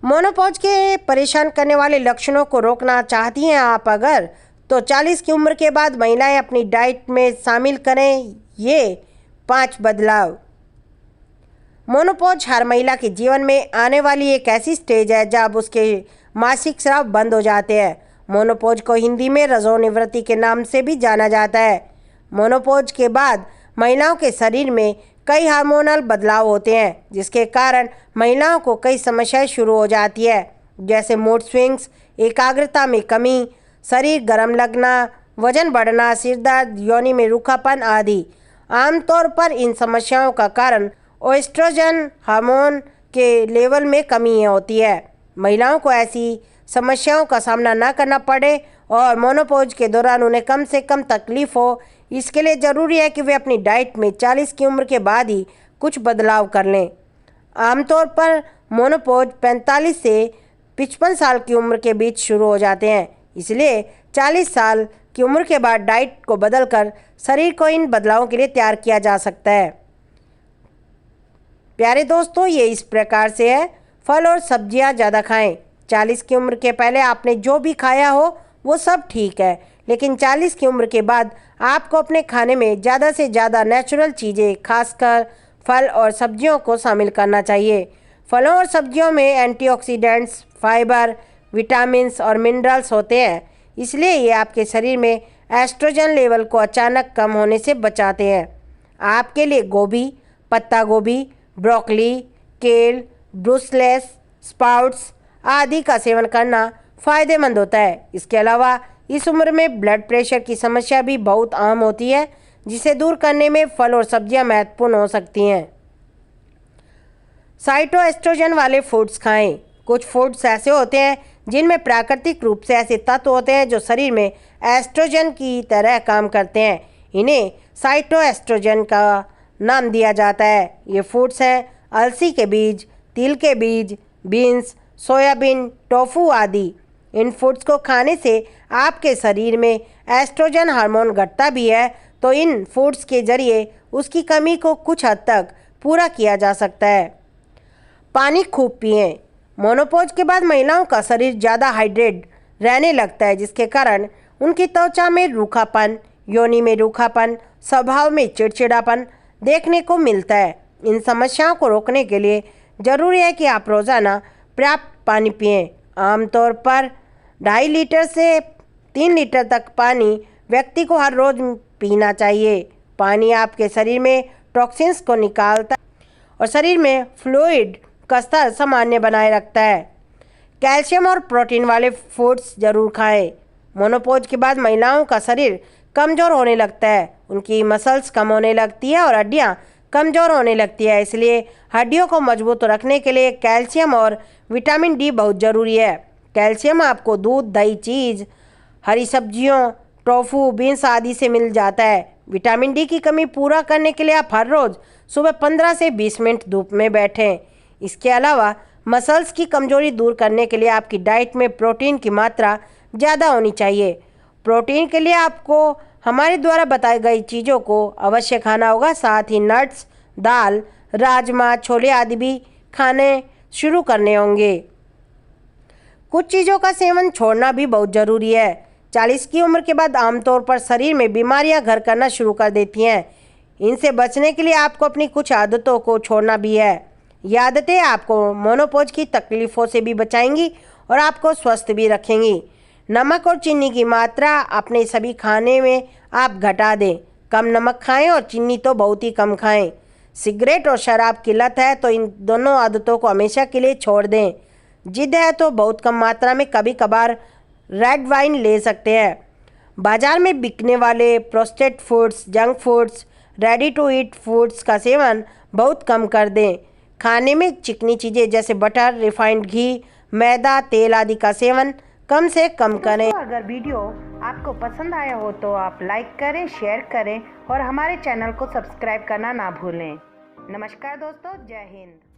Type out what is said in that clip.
Menopause के परेशान करने वाले लक्षणों को रोकना चाहती हैं आप अगर, तो 40 की उम्र के बाद महिलाएं अपनी डाइट में शामिल करें ये 5 बदलाव। मोनोपॉज हर महिला के जीवन में आने वाली एक ऐसी स्टेज है जब उसके मासिक स्राव बंद हो जाते हैं। मोनोपॉज को हिंदी में रजोनिवृत्ति के नाम से भी जाना जाता है। मोनोपॉज के बाद महिलाओं के शरीर में कई हार्मोनल बदलाव होते हैं, जिसके कारण महिलाओं को कई समस्याएं शुरू हो जाती है, जैसे मूड स्विंग्स, एकाग्रता में कमी, शरीर गर्म लगना, वजन बढ़ना, सिर दर्द, योनि में रूखापन आदि। आमतौर पर इन समस्याओं का कारण एस्ट्रोजन हार्मोन के लेवल में कमी होती है। महिलाओं को ऐसी समस्याओं का सामना न करना पड़े और मोनोपॉज के दौरान उन्हें कम से कम तकलीफ हो, इसके लिए ज़रूरी है कि वे अपनी डाइट में 40 की उम्र के बाद ही कुछ बदलाव कर लें। आमतौर पर मोनोपॉज 45 से 55 साल की उम्र के बीच शुरू हो जाते हैं, इसलिए 40 साल की उम्र के बाद डाइट को बदलकर शरीर को इन बदलावों के लिए तैयार किया जा सकता है। प्यारे दोस्तों, ये इस प्रकार से है। फल और सब्जियां ज़्यादा खाएं। 40 की उम्र के पहले आपने जो भी खाया हो वो सब ठीक है, लेकिन 40 की उम्र के बाद आपको अपने खाने में ज़्यादा से ज़्यादा नेचुरल चीज़ें, खासकर फल और सब्जियों को शामिल करना चाहिए। फलों और सब्जियों में एंटीऑक्सीडेंट्स, फाइबर, विटामिन्स और मिनरल्स होते हैं, इसलिए ये आपके शरीर में एस्ट्रोजन लेवल को अचानक कम होने से बचाते हैं। आपके लिए गोभी, पत्ता गोभी, ब्रोकली, केल, ब्रुसेल्स स्प्राउट्स आदि का सेवन करना फ़ायदेमंद होता है। इसके अलावा इस उम्र में ब्लड प्रेशर की समस्या भी बहुत आम होती है, जिसे दूर करने में फल और सब्जियां महत्वपूर्ण हो सकती हैं। साइटोएस्ट्रोजन वाले फूड्स खाएं। कुछ फूड्स ऐसे होते हैं जिनमें प्राकृतिक रूप से ऐसे तत्व होते हैं जो शरीर में एस्ट्रोजन की तरह काम करते हैं। इन्हें साइटोएस्ट्रोजन का नाम दिया जाता है। ये फूड्स हैं अलसी के बीज, तिल के बीज, बीन्स, सोयाबीन, टोफू आदि। इन फूड्स को खाने से आपके शरीर में एस्ट्रोजन हार्मोन घटता भी है, तो इन फूड्स के जरिए उसकी कमी को कुछ हद तक पूरा किया जा सकता है। पानी खूब पिएं। मोनोपॉज के बाद महिलाओं का शरीर ज़्यादा हाइड्रेट रहने लगता है, जिसके कारण उनकी त्वचा में रूखापन, योनि में रूखापन, स्वभाव में चिड़चिड़ापन देखने को मिलता है। इन समस्याओं को रोकने के लिए ज़रूरी है कि आप रोज़ाना पर्याप्त पानी पिएं। आमतौर पर 2.5 लीटर से 3 लीटर तक पानी व्यक्ति को हर रोज़ पीना चाहिए। पानी आपके शरीर में टॉक्सिन्स को निकालता है और शरीर में फ्लूइड का स्तर सामान्य बनाए रखता है। कैल्शियम और प्रोटीन वाले फूड्स जरूर खाएं। मोनोपॉज के बाद महिलाओं का शरीर कमज़ोर होने लगता है, उनकी मसल्स कम होने लगती है और हड्डियाँ कमज़ोर होने लगती है। इसलिए हड्डियों को मजबूत रखने के लिए कैल्शियम और विटामिन डी बहुत ज़रूरी है। कैल्शियम आपको दूध, दही, चीज़, हरी सब्जियों, टोफू, बीन्स आदि से मिल जाता है। विटामिन डी की कमी पूरा करने के लिए आप हर रोज़ सुबह 15 से 20 मिनट धूप में बैठें। इसके अलावा मसल्स की कमजोरी दूर करने के लिए आपकी डाइट में प्रोटीन की मात्रा ज़्यादा होनी चाहिए। प्रोटीन के लिए आपको हमारे द्वारा बताई गई चीज़ों को अवश्य खाना होगा। साथ ही नट्स, दाल, राजमा, छोले आदि भी खाने शुरू करने होंगे। कुछ चीज़ों का सेवन छोड़ना भी बहुत ज़रूरी है। 40 की उम्र के बाद आमतौर पर शरीर में बीमारियां घर करना शुरू कर देती हैं। इनसे बचने के लिए आपको अपनी कुछ आदतों को छोड़ना भी है। ये आदतें आपको मोनोपॉज की तकलीफ़ों से भी बचाएंगी और आपको स्वस्थ भी रखेंगी। नमक और चीनी की मात्रा अपने सभी खाने में आप घटा दें। कम नमक खाएं और चीनी तो बहुत ही कम खाएं। सिगरेट और शराब की लत है तो इन दोनों आदतों को हमेशा के लिए छोड़ दें। जिद है तो बहुत कम मात्रा में कभी कभार रेड वाइन ले सकते हैं। बाज़ार में बिकने वाले processed foods, junk foods, ready to eat foods का सेवन बहुत कम कर दें। खाने में चिकनी चीज़ें जैसे बटर, रिफाइंड घी, मैदा, तेल आदि का सेवन कम से कम करें। अगर वीडियो आपको पसंद आया हो तो आप लाइक करें, शेयर करें और हमारे चैनल को सब्सक्राइब करना ना भूलें। नमस्कार दोस्तों, जय हिंद।